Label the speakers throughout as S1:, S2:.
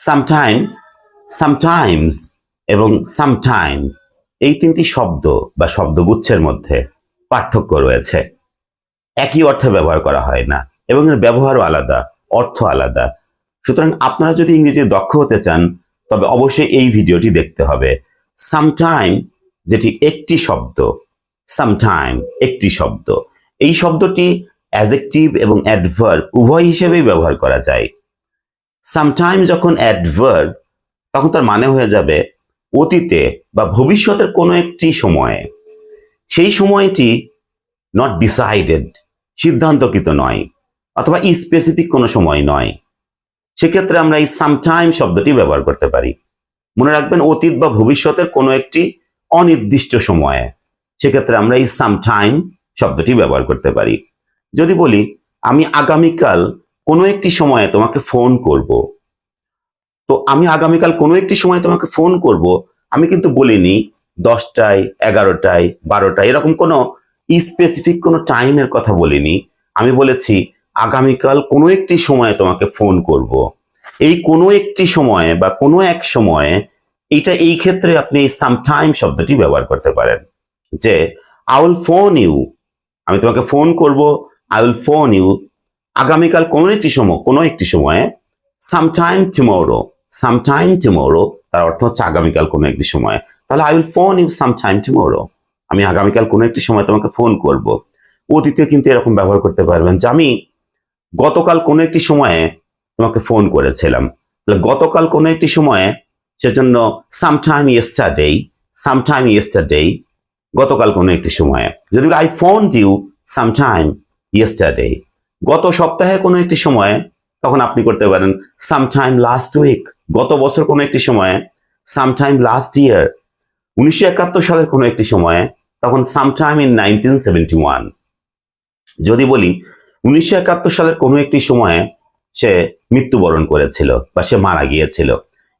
S1: Sometime, sometimes এবং sometime এই তিনটি শব্দ বা শব্দগুচ্ছের মধ্যে পার্থক্য রয়েছে। একই অর্থে ব্যবহার করা হয় না এবং এর ব্যবহারও আলাদা, অর্থ আলাদা। সুতরাং আপনারা যদি ইংরেজি দক্ষ হতে চান তবে অবশ্যই এই ভিডিওটি দেখতে হবে। সামটাইম যেটি একটি শব্দ, সামটাইম একটি শব্দ, এই শব্দটি অ্যাডজেক্টিভ এবং অ্যাডভার্ব উভয় হিসেবেই ব্যবহার করা যায়। সামটাইম যখন অ্যাডভার্ব তখন তার মানে হয়ে যাবে অতীতে বা ভবিষ্যতের কোনো একটি সময়ে। সেই সময়টি নট ডিসাইডেড, সিদ্ধান্তকৃত নয়, অথবা স্পেসিফিক কোনো সময় নয়। সেক্ষেত্রে আমরা এই সামটাইম শব্দটি ব্যবহার করতে পারি। মনে রাখবেন, অতীত বা ভবিষ্যতের কোনো একটি অনির্দিষ্ট সময়ে, সেক্ষেত্রে আমরা এই সামটাইম শব্দটি ব্যবহার করতে পারি। যদি বলি আমি আগামীকাল কোনো একটি সময়ে তোমাকে ফোন করব, তো আমি আগামীকাল কোনো একটি সময় তোমাকে ফোন করব, আমি কিন্তু বলিনি 10টায়, 11টায়, 12টায়, এরকম কোনো স্পেসিফিক কোনো টাইমের কথা বলিনি। আমি বলেছি আগামীকাল কোনো একটি সময়ে তোমাকে ফোন করব। এই কোনো একটি সময়ে বা কোনো এক সময়ে, এই ক্ষেত্রে আপনি এই সামটাইম শব্দটি ব্যবহার করতে পারেন। যে আই উইল ফোন ইউ, আমি তোমাকে ফোন করব, আই উইল ফোন ইউ আগামীকাল কোনো একটি সময়ে, সামটাইম টুমরো, সামটাইম টুমরো তার অর্থ হচ্ছে আগামীকাল কোনো একটি সময়। তাহলে I will phone you sometime tomorrow, আমি আগামীকাল কোনো একটি সময় তোমাকে ফোন করব। অতীতে কিন্তু এরকম ব্যবহার করতে পারবেন যে আমি গতকাল কোনো একটি সময়ে তোমাকে ফোন করেছিলাম। তাহলে গতকাল কোনো একটি সময়ে, সেজন্য সামটাইম ইয়েস্টারডে, সামটাইম ইয়েস্টারডে গতকাল কোনো একটি সময়ে। যদি আই ফোনড ইউ সামটাইম ইয়েস্টারডে, গত সপ্তাহে কোনো একটি সময়ে, তখন আপনি করতে পারেন সামটাইম লাস্ট উইক, গত বছর কোনো একটি সময়ে, সামটাইম লাস্ট ইয়ার, 1971 সালের কোনো একটি সময়ে, তখন সামটাইম ইন 1971। যদি বলি 1971 সালের কোনো একটি সময়ে সে মৃত্যুবরণ করেছিল বা সে মারা গিয়েছিল,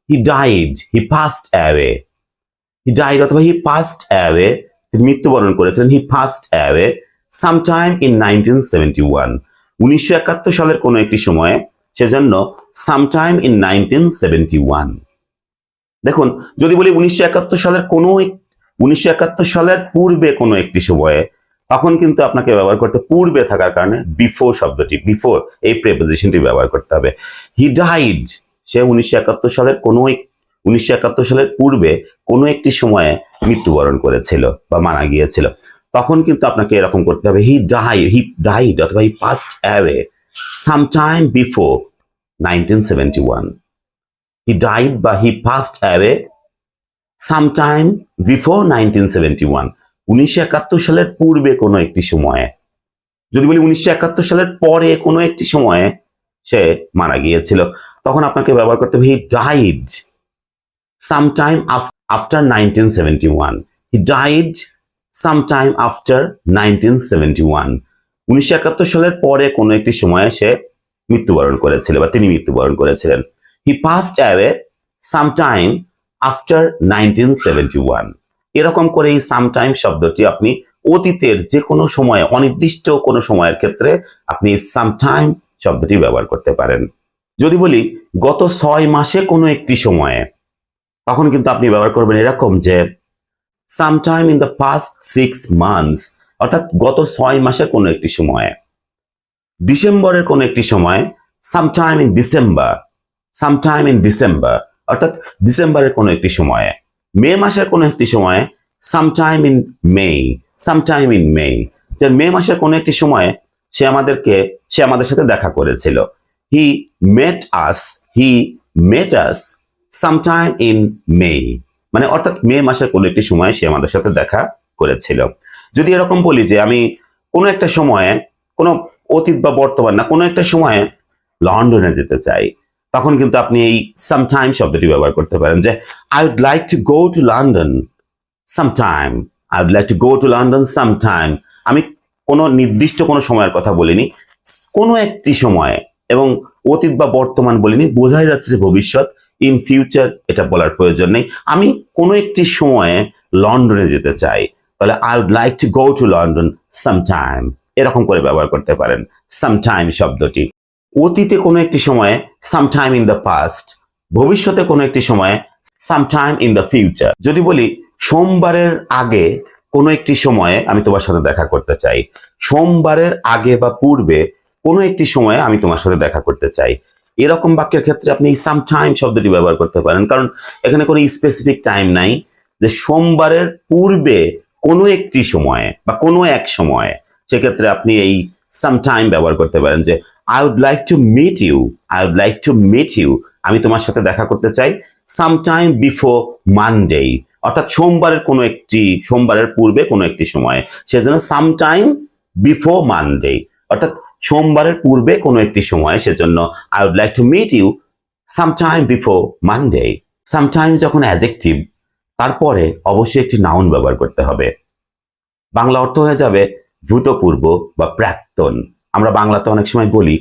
S1: he died, he passed away, he died অথবা হি পাস্ট অ্যাওয়ে, তিনি মৃত্যুবরণ করেছিলেন, হি পাস্ট অ্যাওয়ে সামটাইম ইন 1971, 1971 সালের কোনো একটি সময়ে, সেজন্য সামটাইম ইন 1971। দেখুন, যদি বলি 1971 সালের পূর্বে কোনো একটি সময়ে, তখন কিন্তু আপনাকে ব্যবহার করতে, পূর্বে থাকার কারণে বিফোর শব্দটি, বিফোর এই প্রেপোজিশনটি ব্যবহার করতে হবে। হি ডাইড, সে 1971 সালের পূর্বে কোনো একটি সময়ে মৃত্যুবরণ করেছিল বা মারা গিয়েছিল, তখন কিন্তু আপনাকে এরকম করতে হবে হি ডাইড অথবা he passed away sometime before 1971। He died বা he passed away sometime before 1971, 1971 সালের পূর্বে কোনো একটি সময়ে। যদি বলি 1971 সালের পরে কোনো একটি সময়ে সে মারা গিয়েছিল, তখন আপনাকে ব্যবহার করতে হবে he died sometime after 1971, he died sometime after 1971, 1971 সালের পরে কোনো একটি সময়ে সে মৃত্যুবরণ করেছিল বা তিনি মৃত্যুবরণ করেছিলেন। হি পাস্ট অ্যাওয়ে সামটাইম আফটার 1971। এরকম করে এই সামটাইম শব্দটি আপনি অতীতের যে কোনো সময়ে, অনির্দিষ্ট কোনো সময়ের ক্ষেত্রে আপনি সামটাইম শব্দটি ব্যবহার করতে পারেন। যদি বলি গত 6 মাসে কোনো একটি সময়ে, তখন কিন্তু আপনি ব্যবহার করবেন এরকম যে sometime in the past 6 months, অর্থাৎ গত 6 মাসের কোনো একটি সময়ে। ডিসেম্বরের কোনো একটি সময়, sometime in December, sometime in December, অর্থাৎ ডিসেম্বরের কোনো একটি সময়ে। মে মাসের কোনো একটি সময়ে, sometime in May, sometime in May, যে মে মাসের কোনো একটি সময়ে সে আমাদের সাথে দেখা করেছিল। হি মেট আস সামটাইম ইন মে, মানে অর্থাৎ মে মাসের কোনো একটি সময়ে সে আমাদের সাথে দেখা করেছিল। যদি এরকম বলি যে আমি কোনো একটা সময়ে, কোনো অতীত বা বর্তমান না, কোনো একটা সময়ে লন্ডনে যেতে চাই, তখন কিন্তু আপনি এই সামটাইম শব্দটি ব্যবহার করতে পারেন যে I would like to go to London sometime, I would like to go to London sometime. আমি কোনো নির্দিষ্ট কোনো সময়ের কথা বলিনি, কোনো একটি সময়ে, এবং অতীত বা বর্তমান বলিনি, বোঝাই যাচ্ছে যে ভবিষ্যৎ, ইন ফিউচার এটা বলার প্রয়োজন নেই। আমি কোনো একটি সময়ে লন্ডনে যেতে চাই, তাহলে I would like to go to London sometime, এরকম করে ব্যবহার করতে পারেন সামটাইম শব্দটি। অতীতে কোনো একটি সময়ে সামটাইম ইন দ্য পাস্ট, ভবিষ্যতে কোনো একটি সময়ে, সামটাইম ইন দ্য ফিউচার। যদি বলি সোমবারের আগে কোনো একটি সময়ে আমি তোমার সাথে দেখা করতে চাই, সোমবারের আগে বা পূর্বে কোনো একটি সময়ে আমি তোমার সাথে দেখা করতে চাই, এরকম বাক্যের ক্ষেত্রে আপনি সামটাইম শব্দটি ব্যবহার করতে পারেন, কারণ এখানে কোনো স্পেসিফিক টাইম নাই যে সোমবারের পূর্বে কোনো একটি সময়ে বা কোনো এক সময়ে। সেক্ষেত্রে আপনি এই সামটাইম ব্যবহার করতে পারেন যে I would like to meet you, I would like to meet you, আমি তোমার সাথে দেখা করতে চাই সামটাইম বিফোর মানডে, অর্থাৎ সোমবারের পূর্বে কোনো একটি সময়ে। সেজন্য সামটাইম বিফোর মানডে, অর্থাৎ সোমবারের পূর্বে কোনো একটি সময়, সেজন্য I would like to meet you sometime before Monday. Sometime যখন অ্যাডজেক্টিভ, তারপরে অবশ্যই একটি নাউন ব্যবহার করতে হবে। বাংলা অর্থ হয়ে যাবে ভূতপূর্ব বা প্রাক্তন। আমরা বাংলাতে অনেক সময় বলি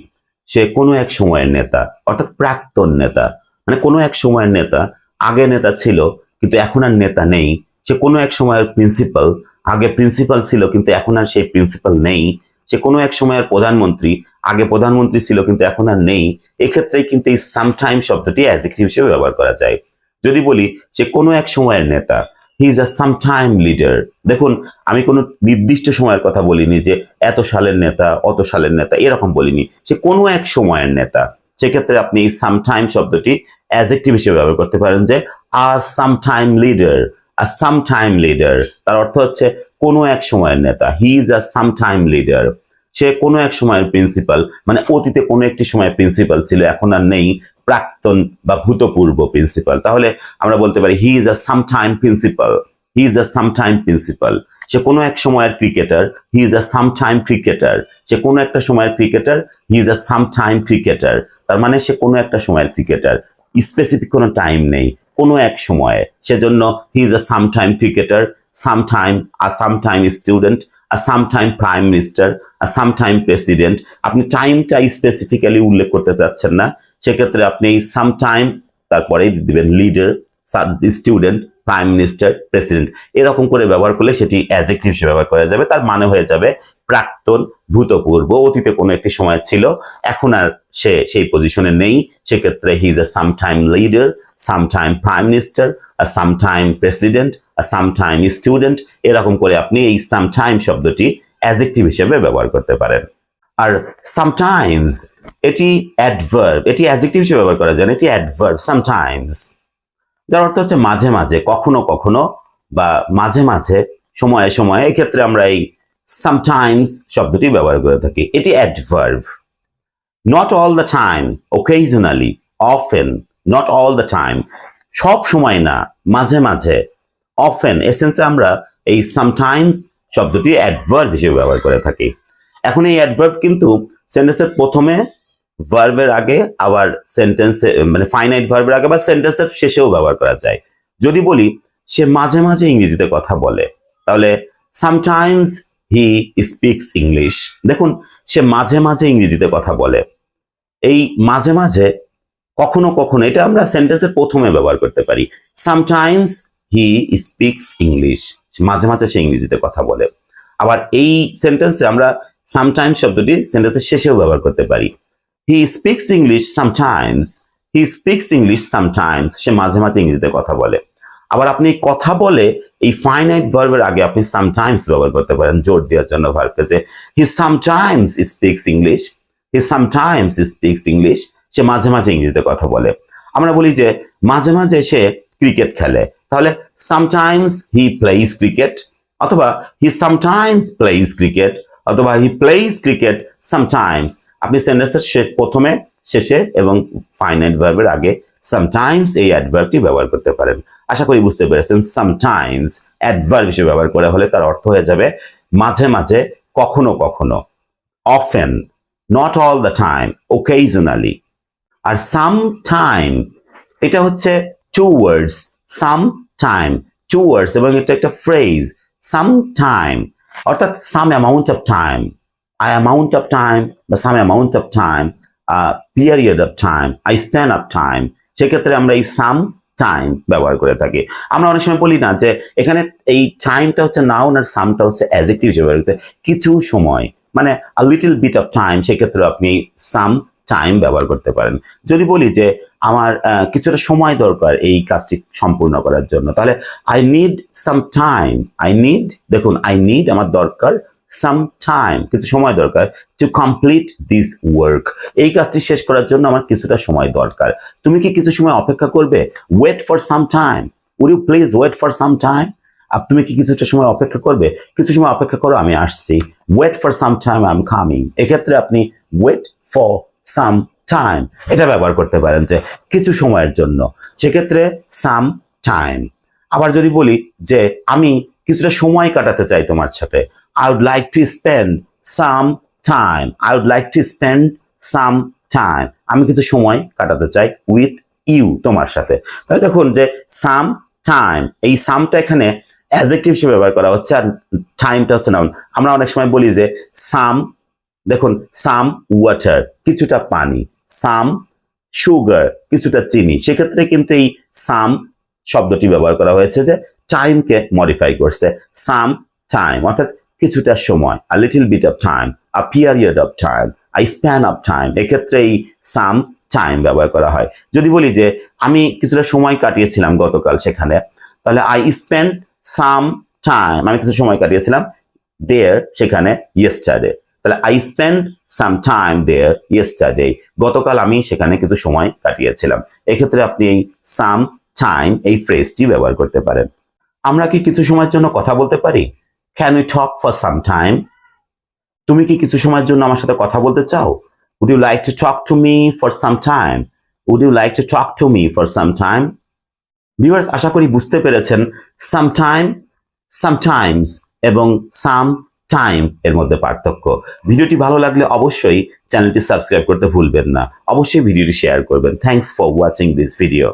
S1: সে কোনো এক সময়ের নেতা, অর্থাৎ প্রাক্তন নেতা, মানে কোনো এক সময়ের নেতা, আগে নেতা ছিল কিন্তু এখন আর নেতা নেই। সে কোনো এক সময়ের প্রিন্সিপাল, আগে প্রিন্সিপাল ছিল কিন্তু এখন আর সেই প্রিন্সিপাল নেই। সে কোনো এক সময়ের প্রধানমন্ত্রী, আগে প্রধানমন্ত্রী ছিল কিন্তু এখন আর নেই। এক্ষেত্রেই কিন্তু এই সামটাইম শব্দটি অ্যাডজেক্টিভ হিসেবে ব্যবহার করা যায়। যদি বলি সে কোনো এক সময়ের নেতা, he is a sometime leader. দেখুন, আমি কোনো নির্দিষ্ট সময়ের কথা বলিনি যে এত সালের নেতা, অত সালের নেতা, এরকম বলিনি, সে কোনো এক সময়ের নেতা। সেক্ষেত্রে আপনি এই সামটাইম শব্দটি অ্যাডজেক্টিভ হিসেবে ব্যবহার করতে পারেন যে a sometime leader, a sometime leader, তার অর্থ হচ্ছে কোনো এক সময়ের নেতা। He is a sometime leader. সে কোনো এক সময়ের প্রিন্সিপাল, মানে অতীতে কোনো একটি সময় প্রিন্সিপাল ছিল, এখন আর নেই, প্রাক্তন বা ভূতপূর্ব প্রিন্সিপাল। তাহলে আমরা বলতে পারি he is a sometime principal, he is a sometime principal. সে কোনো এক সময়ের cricketer, he is a sometime cricketer. সে কোনো একটা সময়ের cricketer, he is a sometime cricketer. তার মানে সে কোনো একটা সময়ের ক্রিকেটার, স্পেসিফিক কোনো টাইম নেই, কোনো এক সময়ে। সেজন্য হি is a sometime cricketer, sometime, a sometime student, a sometime prime minister, a sometime president. আপনি টাইমটা স্পেসিফিক্যালি উল্লেখ করতে চাচ্ছেন না, সেক্ষেত্রে আপনি এই সামটাইম তারপরে দিবেন leader, student, prime minister, president, এরকম করে ব্যবহার করলে সেটি অ্যাডজেক্টিভ হিসেবে ব্যবহার করা যাবে। তার মানে হয়ে যাবে প্রাক্তন, ভূতপূর্ব, অতীতে কোনো একটি সময় ছিল, এখন আর সে সেই পজিশনে নেই। সেক্ষেত্রে হি is a sometime leader, sometime prime minister, a sometime president, a sometime student, এরকম করে আপনি এই সামটাইম শব্দটি অ্যাডজেক্টিভ হিসেবে ব্যবহার করতে পারেন। আর সামটাইমস এটি অ্যাডভার্ব, এটি অ্যাডজেক্টিভ হিসেবে ব্যবহার করা যায় না, এটি অ্যাডভার্ব সামটাইমস, যার অর্থ হচ্ছে মাঝে মাঝে, কখনো কখনো বা মাঝে মাঝে, সময়ে সময়ে। এক্ষেত্রে আমরা এই সামটাইমস শব্দটি ব্যবহার করে থাকি। এটি adverb. Not all the time, occasionally, often, not all the time, সব সময় না, মাঝে মাঝে, often, এসেন্সে আমরা এই সামটাইমস শব্দটি অ্যাডভার্ব হিসেবে ব্যবহার করে থাকি। এখন এই অ্যাডভার্ব কিন্তু সেন্টেন্সের প্রথমে, ভার্বের আগে, আবার সেন্টেন্সে মানে ফাইনাইট ভার্বের আগে বা সেন্টেন্সের শেষেও ব্যবহার করা যায়। যদি বলি সে মাঝে মাঝে ইংরেজিতে কথা বলে, তাহলে সামটাইমস হি স্পিক্স ইংলিশ। দেখুন, সে মাঝে মাঝে ইংরেজিতে কথা বলে, এই মাঝে মাঝে, কখনো কখনো, এটা আমরা সেন্টেন্সের প্রথমে ব্যবহার করতে পারি। সামটাইমস হি স্পিক্স ইংলিশ, মাঝে মাঝে সে ইংরেজিতে কথা বলে। আবার এই সেন্টেন্সে আমরা সামটাইমস শব্দটি সেন্টেন্সের শেষেও ব্যবহার করতে পারি। He speaks English sometimes, he speaks English sometimes, সে মাঝে মাঝে ইংরেজিতে কথা বলে। আবার আপনি কথা বলে এই ফাইনাইট ভার্বের আগে আপনি সামটাইমস ব্যবহার করতে পারেন জোর দেওয়ার জন্য ভার্বকে, যে হি সামটাইমস স্পিক্স ইংলিশ, হি সামটাইমস স্পিক্স ইংলিশ, সে মাঝে মাঝে ইংরেজিতে কথা বলে। আমরা বলি যে মাঝে মাঝে সে ক্রিকেট খেলে, তাহলে সামটাইমস হি প্লেইজ ক্রিকেট, অথবা হি সামটাইমস প্লেইজ ক্রিকেট, অথবা হি প্লেইজ ক্রিকেট সামটাইমস। আপনি সেন্টেন্সের প্রথমে, শেষে এবং ফাইনাইট ভার্বের আগে সামটাইমস এই অ্যাডভার্বটি ব্যবহার করতে পারেন। আশা করি বুঝতে পেরেছেন। সামটাইমস অ্যাডভার্ব হিসেবে ব্যবহার করা হলে তার অর্থ হয়ে যাবে মাঝে মাঝে, কখনো কখনো, often, not all the time, occasionally। আর সামটাইম এটা হচ্ছে two words, sometime, two words, এবং এটা একটা ফ্রেজ। সামটাইম অর্থাৎ some amount of time, a amount of time বা some amount of time, period of time, a span of time. সেক্ষেত্রে আমরা এই সাম টাইম ব্যবহার করে থাকি। আমরা অনেক সময় বলি না যে এখানে এই টাইমটা হচ্ছে নাউন আর সামটা হচ্ছে অ্যাডজেক্টিভ হিসেবে ব্যবহার করছে, কিছু সময়, মানে a little bit of time. সেক্ষেত্রে আপনি সাম টাইম ব্যবহার করতে পারেন। যদি বলি যে আমার কিছুটা সময় দরকার এই কাজটি সম্পূর্ণ করার জন্য, তাহলে I need some time. I need, দেখুন আই নিড আমার দরকার, সাম টাইম কিছু সময় দরকার, টু কমপ্লিট দিস ওয়ার্ক এই কাজটি শেষ করার জন্য আমার কিছুটা সময় দরকার। তুমি কি কিছু সময় অপেক্ষা করবে? Wait for some time. Would you please wait for some time? তুমি কি কিছুটা সময় অপেক্ষা করবে? কিছু সময় অপেক্ষা করো, আমি আসছি। Wait for some time, I am coming. এক্ষেত্রে আপনি ওয়েট ফর সাম টাইম এটা ব্যবহার করতে পারেন যে কিছু সময়ের জন্য, সেক্ষেত্রে সাম টাইম। আবার যদি বলি যে আমি কিছুটা সময় কাটাতে চাই তোমার সাথে, I would like to spend some time. I would like to spend some time. আমি কিছু সময় কাটাতে চাই with you, তোমার সাথে। তাহলে দেখুন যে some time, এই সামটা এখানে অ্যাডজেক্টিভ হিসেবে ব্যবহার করা হচ্ছে, আর টাইমটা হচ্ছে নাউন। আমরা অনেক সময় বলি যে some, দেখুন some water, কিছুটা পানি, some sugar, কিছুটা চিনি। সেক্ষেত্রে কিন্তু এই some শব্দটি ব্যবহার করা হয়েছে যে টাইমকে মডিফাই করছে। some time অর্থাৎ কিছুটা সময়, a little bit of time, a period of time, a span of time, এক্ষেত্রে এই some time ব্যবহার করা হয়। যদি বলি যে আমি কিছুটা সময় কাটিয়েছিলাম গতকাল সেখানে, তাহলে I spent some time, আমি কিছু সময় কাটিয়েছিলাম there, সেখানে yesterday। তাহলে I spent some time there yesterday, গতকাল আমি সেখানে কিছু সময় কাটিয়েছিলাম। এক্ষেত্রে আপনি এই some time এই ফ্রেজটি ব্যবহার করতে পারেন। আমরা কি কিছু সময়ের জন্য কথা বলতে পারি? Can we talk for some time? তুমি কি কিছু সময়ের জন্য আমার সাথে কথা বলতে চাও? Would you like to talk to me for some time? Would you like to talk to me for some time? Viewers, আশা করি বুঝতে পেরেছেন sometime, sometimes এবং some time এর মধ্যে পার্থক্য। ভিডিওটি ভালো লাগলে অবশ্যই চ্যানেলটি সাবস্ক্রাইব করতে ভুলবেন না। অবশ্যই ভিডিওটি শেয়ার করবেন। Thanks for watching this video.